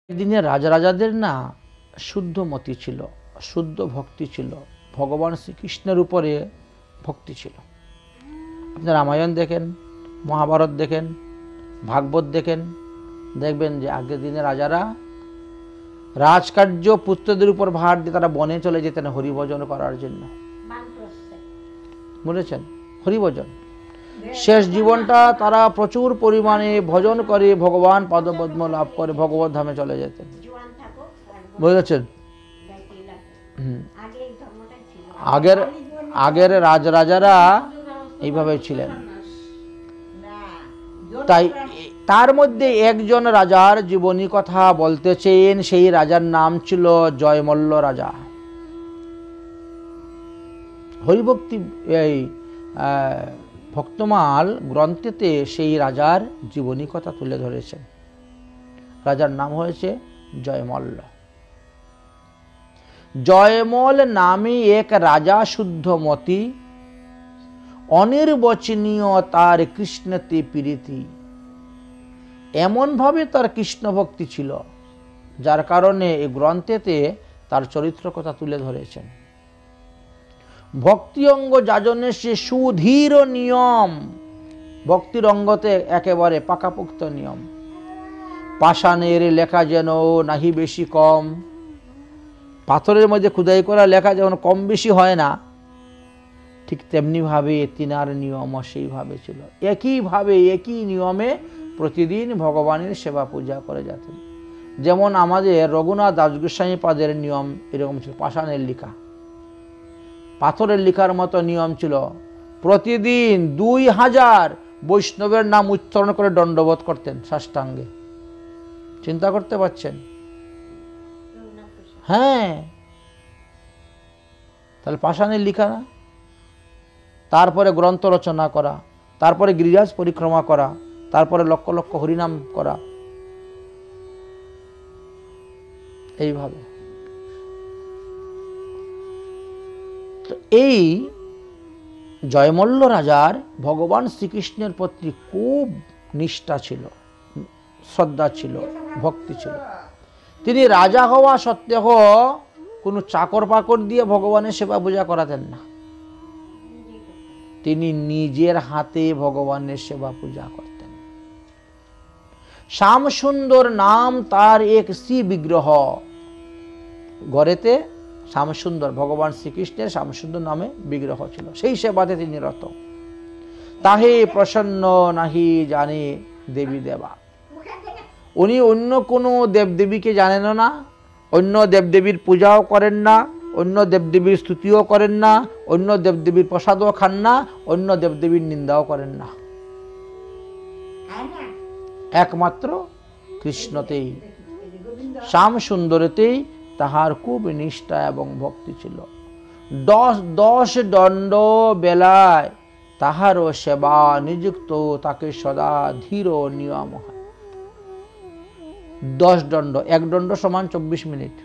দিনে রাজাদের না শুদ্ধ মতি ছিল, শুদ্ধ ভক্তি ছিল, ভগবান শ্রীকৃষ্ণের উপরে ভক্তি ছিল। আপনি রামায়ণ দেখেন, মহাভারত দেখেন, ভাগবত দেখেন, দেখবেন যে আগের দিনে রাজারা রাজকার্য পুত্রদের উপর ভার দিয়ে তারা বনে চলে যেতেন হরিভজন করার জন্য। বুঝেছেন? হরিভজন শেষ জীবনটা তারা প্রচুর পরিমাণে ভজন করে ভগবান পদপদ্ম লাভ করে ভগবত ধামে চলে যেতেন। বুঝেছেন? আগের রাজারা এইভাবে ছিলেন। তাই তার মধ্যে একজন রাজার জীবনী কথা বলতেছেন, সেই রাজার নাম ছিল জয়মল্ল রাজা। হরিভক্তি এই ভক্তমাল গ্রন্থেতে সেই রাজার জীবনী কথা তুলে ধরেছেন। রাজার নাম হয়েছে জয়মল্ল। জয়মল নামে এক রাজা শুদ্ধমতি, অনির্বচনীয় তার কৃষ্ণতে প্রীতি। এমনভাবে তার কৃষ্ণ ভক্তি ছিল যার কারণে এই গ্রন্থেতে তার চরিত্র কথা তুলে ধরেছেন। ভক্তি অঙ্গ যাজনে সে সুধীর নিয়ম, ভক্তির অঙ্গতে একেবারে পাকাপোক্ত নিয়ম। পাষাণের লেখা যেন নাহি বেশি কম, পাথরের মধ্যে খোদাই করা লেখা যেমন কম বেশি হয় না, ঠিক তেমনিভাবে তিনার নিয়মও সেইভাবে ছিল। একইভাবে একই নিয়মে প্রতিদিন ভগবানের সেবা পূজা করে যেতেন। যেমন আমাদের রঘুনাথ দাসগোস্বামী পাদের নিয়ম এরকম ছিল, পাষাণের লেখা, পাথরের লেখার মতো নিয়ম ছিল। প্রতিদিন 2000 বৈষ্ণবের নাম উচ্চারণ করে দণ্ডবোধ করতেন সাষ্টাঙ্গে। চিন্তা করতে পারছেন? হ্যাঁ, তাহলে পাষাণের লেখা না? তারপরে গ্রন্থ রচনা করা, তারপরে গিরিরাজ পরিক্রমা করা, তারপরে লক্ষ লক্ষ হরিনাম করা, এইভাবে। তো এই জয়মল্ল রাজার ভগবান শ্রীকৃষ্ণের প্রতি খুব নিষ্ঠা ছিল, শ্রদ্ধা ছিল, ভক্তি ছিল। তিনি রাজা হওয়া সত্ত্বেও কোনো চাকর পাকর দিয়ে ভগবানের সেবা পূজা করাতেন না। তিনি নিজের হাতে ভগবানের সেবা পূজা করতেন। শ্যামসুন্দর নাম তার এক শ্রী বিগ্রহ, ঘরেতে শ্যামসুন্দর ভগবান শ্রীকৃষ্ণের শ্যামসুন্দর নামে বিগ্রহ ছিল, সেই সেবাতে তিনি রত। তাহে প্রসন্ন নাহি জানে দেবী দেবা, উনি অন্য কোনো দেবদেবীকে জানেন না, অন্য দেবদেবীর পূজাও করেন না, অন্য দেবদেবীর স্তুতিও করেন না, অন্য দেবদেবীর প্রসাদও খান না, অন্য দেবদেবীর নিন্দাও করেন না। একমাত্র কৃষ্ণতেই, শ্যাম সুন্দরেতেই তাহার খুব নিষ্ঠা এবং ভক্তি ছিল। 10 দণ্ড বেলায় তাহারও সেবা নিযুক্ত, তাকে সদা ধীর নিয়ম হয়। 10 দণ্ড, 1 দণ্ড সমান 24 মিনিট।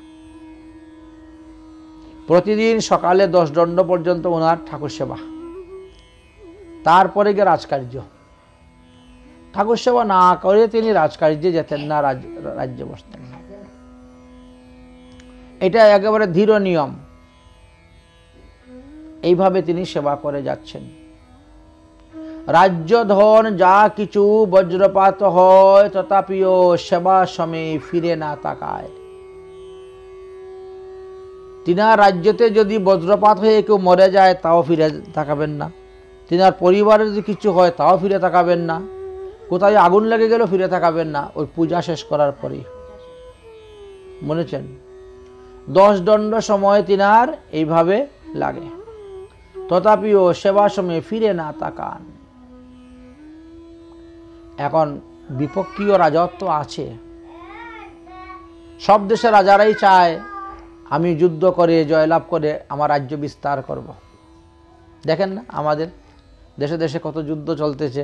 প্রতিদিন সকালে 10 দণ্ড পর্যন্ত ওনার ঠাকুর সেবা, তারপরে গিয়ে রাজকার্য। ঠাকুর সেবা না করে তিনি রাজকার্যে যেতেন না, রাজ্যে বসতেন না। এটা একেবারে ধীর নিয়ম। এইভাবে তিনি সেবা করে যাচ্ছেন। রাজ্য ধন যা কিছু বজ্রপাত হয়, তথাপিও সেবা সময়ে ফিরে না তাকায়। তিনার রাজ্যতে যদি বজ্রপাত হয়ে কেউ মরে যায় তাও ফিরে তাকাবেন না, তিনার পরিবারে যদি কিছু হয় তাও ফিরে তাকাবেন না, কোথায় আগুন লেগে গেল ফিরে তাকাবেন না, ওই পূজা শেষ করার পরেই। মনেছেন? 10 দণ্ড সময় তিনার এইভাবে লাগে, তথাপিও সেবা সময়ে ফিরে না তাকান। এখন বিপক্ষীয় রাজত্ব আছে, সব দেশের রাজারাই চায় আমি যুদ্ধ করে জয়লাভ করে আমার রাজ্য বিস্তার করব। দেখেন না আমাদের দেশে দেশে কত যুদ্ধ চলতেছে,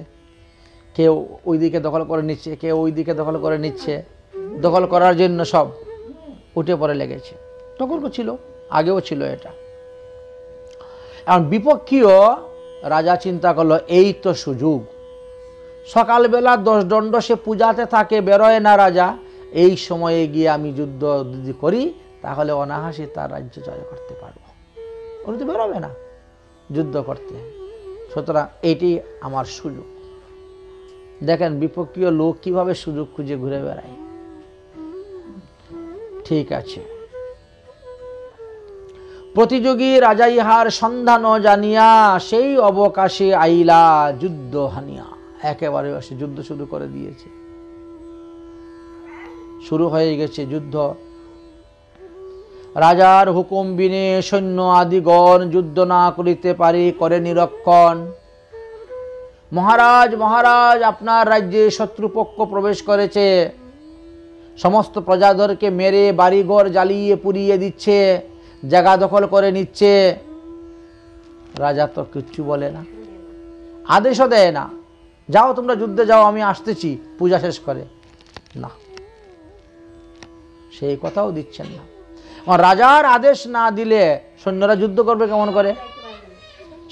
কেউ ওই দিকে দখল করে নিচ্ছে, কেউ ওই দিকে দখল করে নিচ্ছে। দখল করার জন্য সব উঠে পড়ে লেগেছে। তখন ছিল, আগেও ছিল এটা। এখন বিপক্ষীয় রাজা চিন্তা করলো এই তো সুযোগ, সকালবেলা 10 দণ্ড সে পূজাতে থাকে, বেরোয় না রাজা, এই সময়ে গিয়ে আমি যুদ্ধ যদি করি তাহলে অনায়াসে তার রাজ্য জয় করতে পারবো। উনি তো বেরোবে না যুদ্ধ করতে, সুতরাং এটি আমার সুযোগ। দেখেন বিপক্ষীয় লোক কিভাবে সুযোগ খুঁজে ঘুরে বেড়ায়। ঠিক আছে, প্রতিযোগী রাজা ইহার সন্ধান জানিয়া সেই অবকাশে আইলা যুদ্ধ হানিয়া। একেবারে সে যুদ্ধ শুরু করে দিয়েছে, শুরু হয়ে গেছে যুদ্ধ। রাজার হুকুম বিনে সৈন্য আদিগণ যুদ্ধ না করিতে পারে, করে নিরক্ষণ। মহারাজ মহারাজ, আপনার রাজ্যে শত্রুপক্ষ প্রবেশ করেছে, সমস্ত প্রজাদেরকে মেরে বাড়িঘর জ্বালিয়ে পুড়িয়ে দিচ্ছে, জায়গা দখল করে নিচ্ছে। রাজা তো কিচ্ছু বলে না, আদেশও দেয় না, যাও তোমরা যুদ্ধে যাও, আমি আসতেছি পূজা শেষ করে। না, সেই কথাও দিচ্ছেন না। রাজার আদেশ না দিলে সৈন্যরা যুদ্ধ করবে কেমন করে?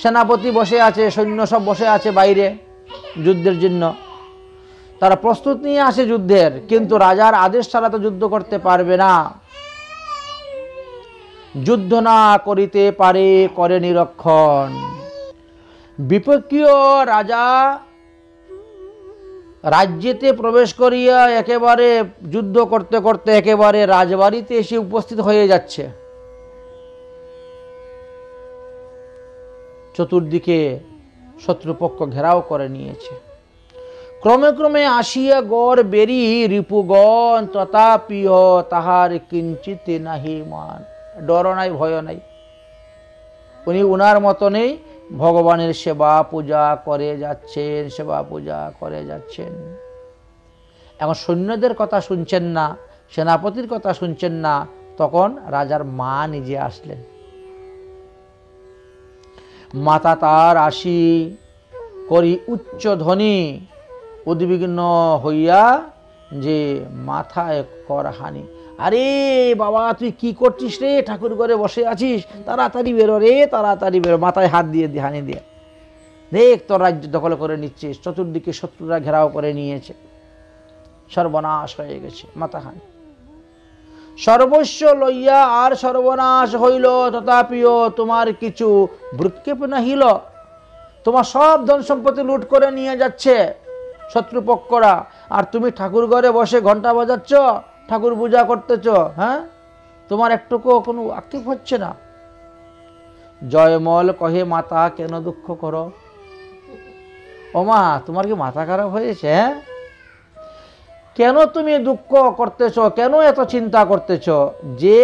সেনাপতি বসে আছে, সৈন্য সব বসে আছে বাইরে যুদ্ধের জন্য, তারা প্রস্তুত নিয়ে আসে যুদ্ধের, কিন্তু রাজার আদেশ ছাড়া তো যুদ্ধ করতে পারবে না। যুদ্ধ না করিতে পারে, করে নিরক্ষণ। বিপক্ষীয় রাজা রাজ্যেতে প্রবেশ করিয়া একেবারে যুদ্ধ করতে করতে একেবারে রাজবাড়িতে এসে উপস্থিত হয়ে যাচ্ছে। চতুর্দিকে শত্রুপক্ষ ঘেরাও করে নিয়েছে। ক্রমে ক্রমে আসিয়া গড় বেরি রিপুগণ, তথাপিও তাহার কিঞ্চিত নাহি মান। ডর নাই, ভয় নাই, উনি উনার মতনই ভগবানের সেবা পূজা করে যাচ্ছেন, সেবা পূজা করে যাচ্ছেন। এখন সৈন্যদের কথা শুনছেন না, সেনাপতির কথা শুনছেন না, তখন রাজার মা নিজে আসলেন। মাতা তার আসি করি উচ্চ ধ্বনি, উদ্বিগ্ন হইয়া যে মাথায় কর হানি। আরে বাবা, তুই কি করছিস রে? ঠাকুর ঘরে বসে আছিস, তাড়াতাড়ি বেরো রে, তাড়াতাড়ি বেরো। মাথায় হাত দিয়ে হানি দিয়ে, দেখ তোর রাজ্য দখল করে নিচ্ছিস, চতুর্দিকে শত্রুরা ঘেরাও করে নিয়েছে, সর্বনাশ হয়ে গেছে। মাথা হানি, সর্বস্ব লইয়া আর সর্বনাশ হইল, তথাপিও তোমার কিছু ভ্রুক্ষেপ নাহিল। তোমার সব ধন সম্পত্তি লুট করে নিয়ে যাচ্ছে শত্রুপক্ষরা, আর তুমি ঠাকুর ঘরে বসে ঘন্টা বাজাচ্ছ, ঠাকুর পূজা করতেছ। হ্যাঁ, তোমার একটুকু কোনো আক্ষেপ হচ্ছে না? জয়মল কহে, মাতা কেন দুঃখ করো? ও মা, তোমার কি মাথা খারাপ হয়েছে? হ্যাঁ, কেন তুমি দুঃখ করতেছ? কেন এত চিন্তা করতেছ? যে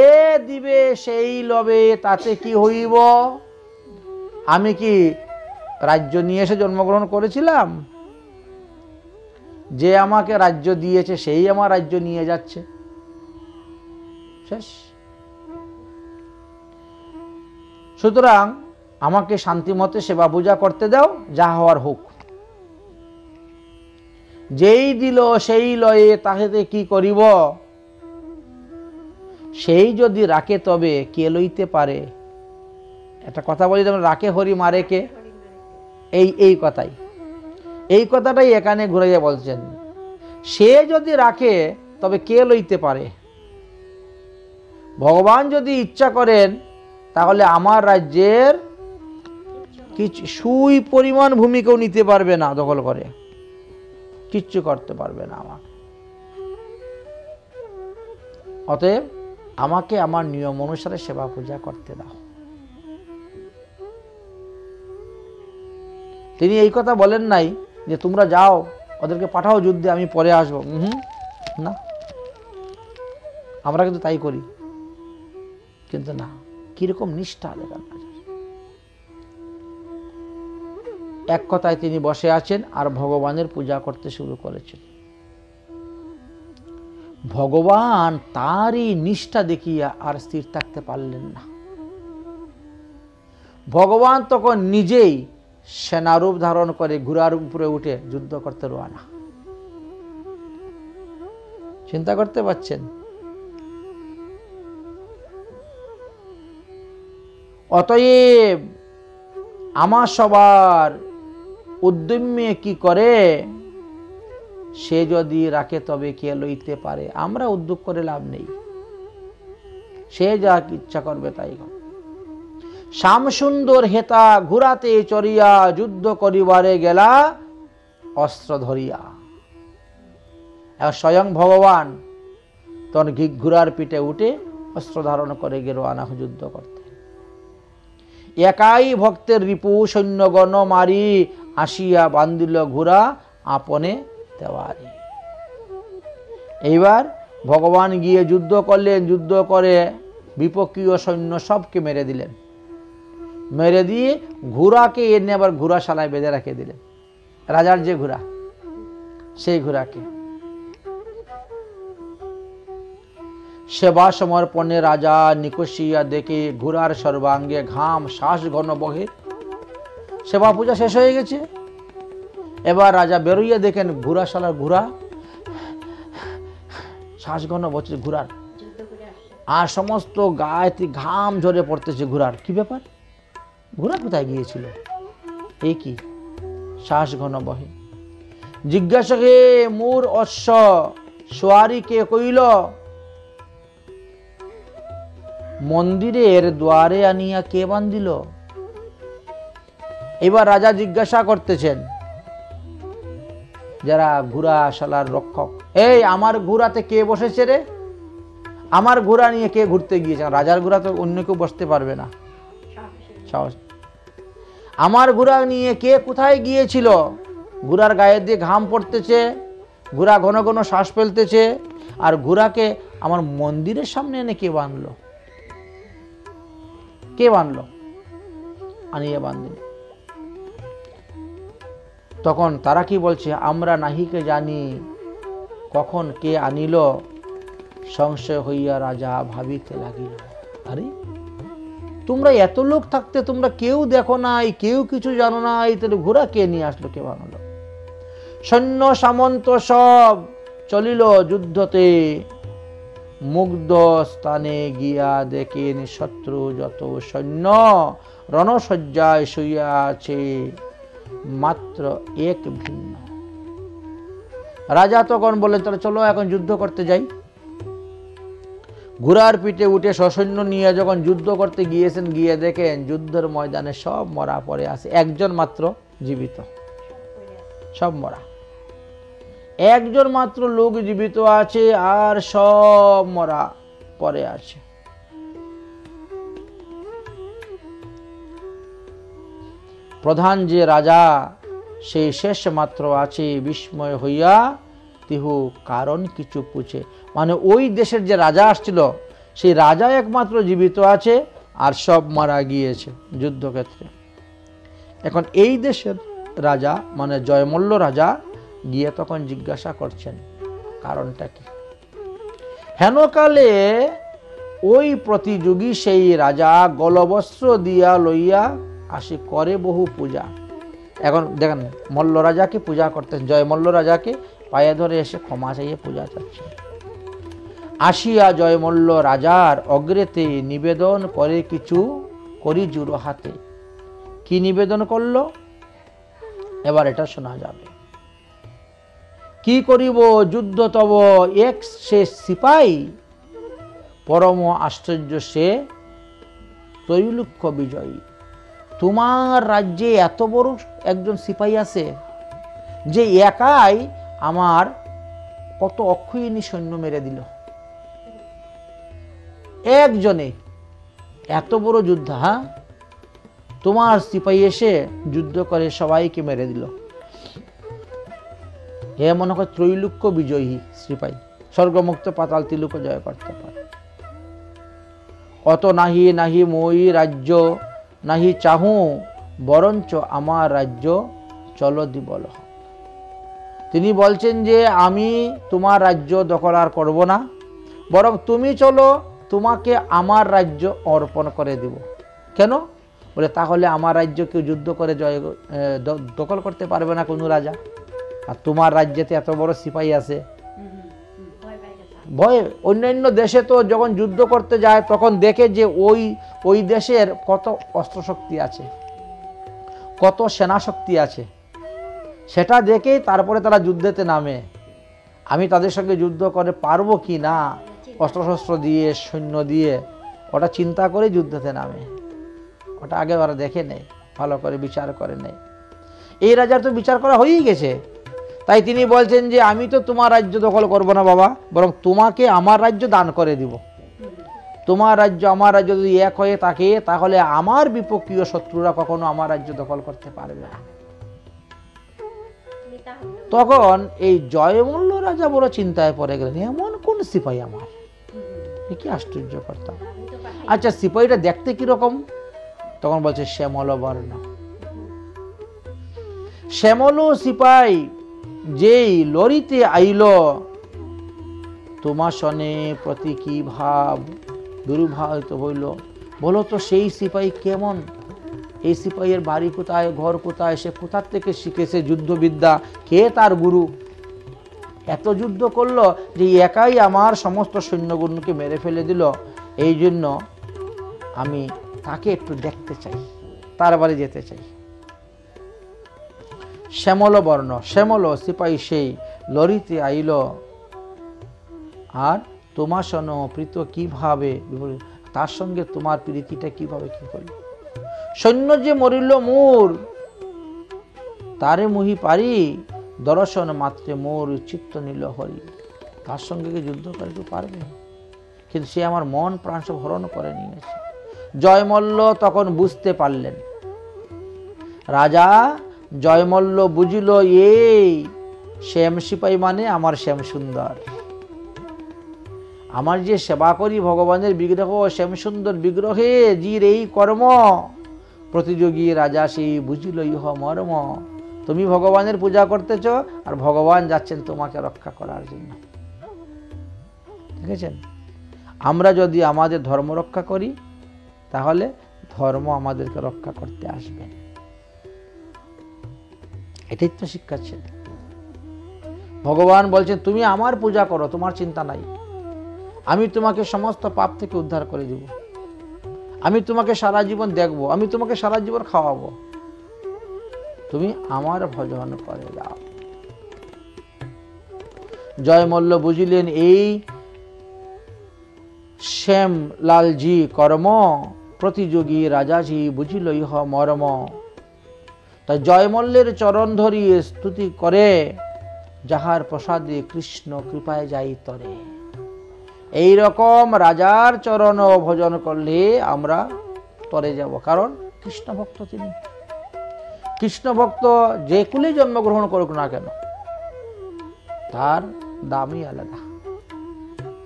দিবে সেই লবে, তাতে কি হইব? আমি কি রাজ্য নিয়ে এসে জন্মগ্রহণ করেছিলাম? যে আমাকে রাজ্য দিয়েছে সেই আমার রাজ্য নিয়ে যাচ্ছে, শেষ। সুতরাং আমাকে শান্তিমতে সেবা পূজা করতে দাও, যা হওয়ার হোক। যেই দিল সেই লয়ে, তাহাতে কি করিব? সেই যদি রাখে তবে কে লইতে পারে? একটা কথা বলি, যেমন রাখে হরি মারে কে, এই কথাই, এই কথাটাই এখানে ঘুরাইয়া বলছেন। সে যদি রাখে তবে কে লইতে পারে? ভগবান যদি ইচ্ছা করেন তাহলে আমার রাজ্যের কিছু সুই পরিমাণ ভূমিকেও নিতে পারবে না, দখল করে কিচ্ছু করতে পারবে না আমার। অতএব আমাকে আমার নিয়ম অনুসারে সেবা পূজা করতে দাও। তিনি এই কথা বলেন নাই যে তোমরা যাও, ওদেরকে পাঠাও যুদ্ধে, আমি পরে আসবো। না, আমরা কিন্তু তাই করি, কিন্তু না, কিরকম নিষ্ঠা দেখান। এক কথায় তিনি বসে আছেন আর ভগবানের পূজা করতে শুরু করেছেন। ভগবান তারই নিষ্ঠা দেখিয়া আর স্থির থাকতে পারলেন না। ভগবান তখন নিজেই সেনারূপ ধারণ করে ঘোড়ার উপরে উঠে যুদ্ধ করতে রওনা। চিন্তা করতে পারছেন? অতএব আমার সবার উদ্যমে কি করে, সে যদি রাখে তবে কে লইতে পারে। আমরা উদ্যোগ করে লাভ নেই, সে যা ইচ্ছা করবে তাই হবে। শ্যামসুন্দর হেতা ঘোড়াতে চড়িয়া যুদ্ধ করিবারে গেলা অস্ত্র ধরিয়া। স্বয়ং ভগবান তখন ঘোড়ার পিঠে উঠে অস্ত্র ধারণ করে গেল আনা যুদ্ধ করতে। একাই ভক্তের রিপু সৈন্যগণ মারি আসিয়া বান্ধিল ঘোড়া আপনে দেওয়ারে। এইবার ভগবান গিয়ে যুদ্ধ করলেন, যুদ্ধ করে বিপক্ষীয় সৈন্য সবকে মেরে দিলেন, মেরে দিয়ে ঘোড়াকে এনে আবার ঘোড়াশালায় বেঁধে রেখে দিলেন। রাজার যে ঘোড়া, সেই ঘোড়াকে সেবা সমর্পণে রাজা নিকষিয়া দেখে ঘোড়ার সর্বাঙ্গে ঘাম, শ্বাস ঘন বহে। সেবা পূজা শেষ হয়ে গেছে, এবার রাজা বেরোইয়া দেখেন ঘোড়াশালার ঘোড়া শ্বাস ঘন বসছে ঘোড়ার, আর সমস্ত গায়ে ঘাম ঝরে পড়তেছে ঘোড়ার। কি ব্যাপার, ঘোড়া কোথায় গিয়েছিল? এই কি শ্বাস ঘন বহে। জিজ্ঞাসা হে মোর অশ্ব সোয়ারি কে কইল, মন্দিরের দ্বারে আনিয়া কে বান্ধিল? এবার রাজা জিজ্ঞাসা করতেছেন যারা ঘোড়াশালার রক্ষক, এই আমার ঘোড়াতে কে বসেছে রে? আমার ঘোড়া নিয়ে কে ঘুরতে গিয়েছে? রাজার ঘোড়া তো অন্য কেউ বসতে পারবে না, সাহস। আমার ঘোড়া নিয়ে কে কোথায় গিয়েছিল? ঘোড়ার গায়ে দিয়ে ঘাম পড়তেছে, ঘোড়া ঘন ঘন শ্বাস ফেলতেছে, আর ঘোড়াকে আমার মন্দিরের সামনে এনে কে বাঁধলো? কে বাঁধলো? আনিয়ে বাঁধল। তখন তারা কি বলছে, আমরা নাহিকে জানি কখন কে আনিল। সংশয় হইয়া রাজা ভাবিতে লাগিল, আরে তোমরা এত লোক থাকতে তোমরা কেউ দেখো নাই, কেউ কিছু জানো নাই, তাহলে ঘোড়া কে নিয়ে আসলো, কে বানালো? সৈন্য সামন্ত সব চলিল যুদ্ধতে, মুগ্ধ স্থানে গিয়া দেখেন শত্রু যত সৈন্য রণসজ্জায় শুইয়া আছে, মাত্র এক ভিন্ন। রাজা তখন বললেন, তাহলে চলো এখন যুদ্ধ করতে যাই। ঘোড়ার পিঠে উঠে সসৈন্য নিয়ে যখন যুদ্ধ করতে গিয়েছেন, গিয়ে দেখেন যুদ্ধের ময়দানে সব মরা পড়ে আছে, একজন মাত্র জীবিত, সব মরা। একজন মাত্র লোক জীবিত আছে, আর সব মরা পড়ে আছে। প্রধান যে রাজা, সেই শেষ মাত্র আছে, বিস্ময় হইয়া তিহু কারণ কিছু পুছে। মানে ওই দেশের যে রাজা আসছিল, সেই রাজা একমাত্র জীবিত আছে, আর সব মারা গিয়েছে যুদ্ধক্ষেত্রে। এখন এই দেশের রাজা মানে জয়মল্ল রাজা গিয়ে তখন জিজ্ঞাসা করছেন কারণটা কি। হেনকালে ওই প্রতিযোগী সেই রাজা গলবস্ত্র দিয়া লইয়া আসি করে বহু পূজা। এখন দেখেন মল্ল রাজাকে পূজা করতেন, জয়মল্ল রাজাকে পায়ে ধরে এসে ক্ষমা চাইয়ে পূজা চাচ্ছে। আসিয়া জয়মল্ল রাজার অগ্রেতে নিবেদন করে কিছু করি জুড়ো হাতে। কি নিবেদন করলো এবার এটা শোনা যাবে। কি করিব যুদ্ধ তব এক সে সিপাই, পরম আশ্চর্য সে ত্রৈলোক্য বিজয়ী। তোমার রাজ্যে এত বড় একজন সিপাহী আছে যে একাই আমার কত অক্ষয়িনী সৈন্য মেরে দিল। একজনে এত বড় যোদ্ধা, হ্যাঁ, তোমার সিপাহী এসে যুদ্ধ করে সবাইকে মেরে দিল। হে মনে হয় ত্রৈলোক্য বিজয়ী সিপাহী, স্বর্গমুক্ত পাতাল তিলুক জয় করতে পারে। অত নাহি নাহি মই রাজ্য নাহি চাহু, বরঞ্চ আমার রাজ্য চলো দিবল। তিনি বলছেন যে আমি তোমার রাজ্য দখল আর করব না, বরং তুমি চলো, তোমাকে আমার রাজ্য অর্পণ করে দিব। কেন বলে, তাহলে আমার রাজ্য কেউ যুদ্ধ করে দখল করতে পারবে না কোনো রাজা। আর তোমার রাজ্যেতে এত বড় সিপাহী আছে, ভয়। অন্যান্য দেশে তো যখন যুদ্ধ করতে যায় তখন দেখে যে ওই দেশের কত অস্ত্রশক্তি আছে, কত সেনা শক্তি আছে, সেটা দেখেই তারপরে তারা যুদ্ধেতে নামে। আমি তাদের সঙ্গে যুদ্ধ করে পারবো কি না, অস্ত্রশস্ত্র দিয়ে সৈন্য দিয়ে, ওটা চিন্তা করে যুদ্ধতে নামে। ওটা আগে ওরা দেখে নেয়, ভালো করে বিচার করে নেয়। এই রাজার তো বিচার করা হয়েই গেছে, তাই তিনি বলছেন যে আমি তো তোমার রাজ্য দখল করব না বাবা, বরং তোমাকে আমার রাজ্য দান করে দিব। তোমার রাজ্য আমার রাজ্য যদি এক হয়ে থাকে, তাহলে আমার বিপক্ষীয় শত্রুরা কখনো আমার রাজ্য দখল করতে পারবে না। তখন এই জয়মল্ল রাজা বড় চিন্তায় পড়ে গেলেন, এমন কোন সিপাহী আমার, কি আশ্চর্য করতাম। আচ্ছা, সিপাহীটা দেখতে কিরকম? তখন বলছে শ্যামল বর্ণ। শ্যামল সিপাহী যেই লরিতে আইল, তোমার সনে প্রতি কি ভাব দুর্ভাবিত হইল। বলো তো সেই সিপাহী কেমন? এই সিপাহীর বাড়ি কোথায়, ঘর কোথায়, সে কোথার থেকে শিখেছে যুদ্ধবিদ্যা, কে তার গুরু? এত যুদ্ধ করলো যে একাই আমার সমস্ত সৈন্যগুণকে মেরে ফেলে দিল। এই জন্য আমি তাকে একটু দেখতে চাই, তার বাড়ি যেতে চাই। শ্যামল বর্ণ, শ্যামল সিপাহী সেই লরিতে আইল, আর তোমার সন প্রীত কিভাবে, তার সঙ্গে তোমার প্রীতিটা কিভাবে কি করল? সৈন্য যে মরিল মোর, তারে মুহি পারি, দর্শন মাত্রে মোর চিত্ত নিল হরি। তার সঙ্গে কি যুদ্ধ করতে পারবে? কিন্তু সে আমার মন প্রাণ সব হরণ করে নিয়েছে। জয়মল্ল তখন বুঝতে পারলেন, রাজা জয়মল্ল বুঝিল এই শ্যাম সিপাহী মানে আমার শ্যাম সুন্দর। আমার যে সেবা করি ভগবানের বিগ্রহ, শ্যাম সুন্দর বিগ্রহে জির এই কর্ম, প্রতিযোগী রাজা সেই বুঝিল ইহ মর্ম। তুমি ভগবানের পূজা করতেছ, আর ভগবান যাচ্ছেন তোমাকে রক্ষা করার জন্য। দেখেছেন, আমরা যদি আমাদের ধর্ম রক্ষা করি, তাহলে ধর্ম আমাদেরকে রক্ষা করতে আসবে। এটাই তো শিক্ষাচ্ছে। ভগবান বলছেন তুমি আমার পূজা করো, তোমার চিন্তা নাই, আমি তোমাকে সমস্ত পাপ থেকে উদ্ধার করে দিব, আমি তোমাকে সারা জীবন দেখবো, আমি তোমাকে সারা জীবন খাওয়াবো, তুমি আমার ভজন করে যাও। জয়মল্ল বুঝিলেন এই শ্যাম লালজি কর্ম, প্রতিযোগী রাজাজি বুঝিল ইহ মর্ম। তাই জয়মল্লের চরণ ধরিয়ে স্তুতি করে, যাহার প্রসাদে কৃষ্ণ কৃপায় যাই তরে। এই রকম রাজার চরণ ভজন করলে আমরা তরে যাব, কারণ কৃষ্ণ ভক্ত তিনি। কৃষ্ণ ভক্ত যে কুলে জন্মগ্রহণ করুক না কেন, তার দামই আলাদা,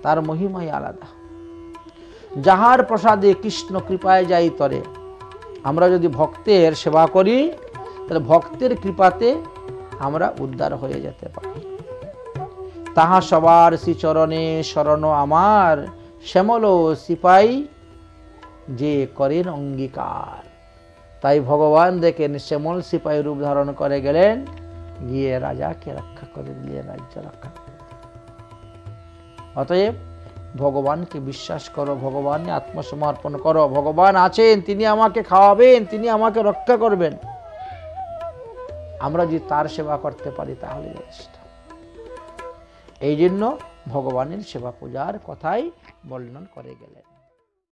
তার মহিমাই আলাদা। যাহার প্রসাদে কৃষ্ণ কৃপায় যাই তরে। আমরা যদি ভক্তের সেবা করি, তাহলে ভক্তের কৃপাতে আমরা উদ্ধার হয়ে যেতে পারি। তাহা সবার শ্রীচরণে শরণ আমার, শ্যামল সিপাহী যে করেন অঙ্গীকার। তাই ভগবান দেখেন শ্যামল সিপাহী রূপ ধারণ করে গেলেন, গিয়ে রাজাকে রক্ষা করে দিলেন, রাজ্য রক্ষা। অতএব ভগবানকে বিশ্বাস করো, ভগবানে আত্মসমর্পণ করো। ভগবান আছেন, তিনি আমাকে খাওয়াবেন, তিনি আমাকে রক্ষা করবেন। আমরা যদি তার সেবা করতে পারি তাহলে যথেষ্ট। এই জন্য ভগবানের সেবা পূজার কথাই বর্ণন করে গেলেন।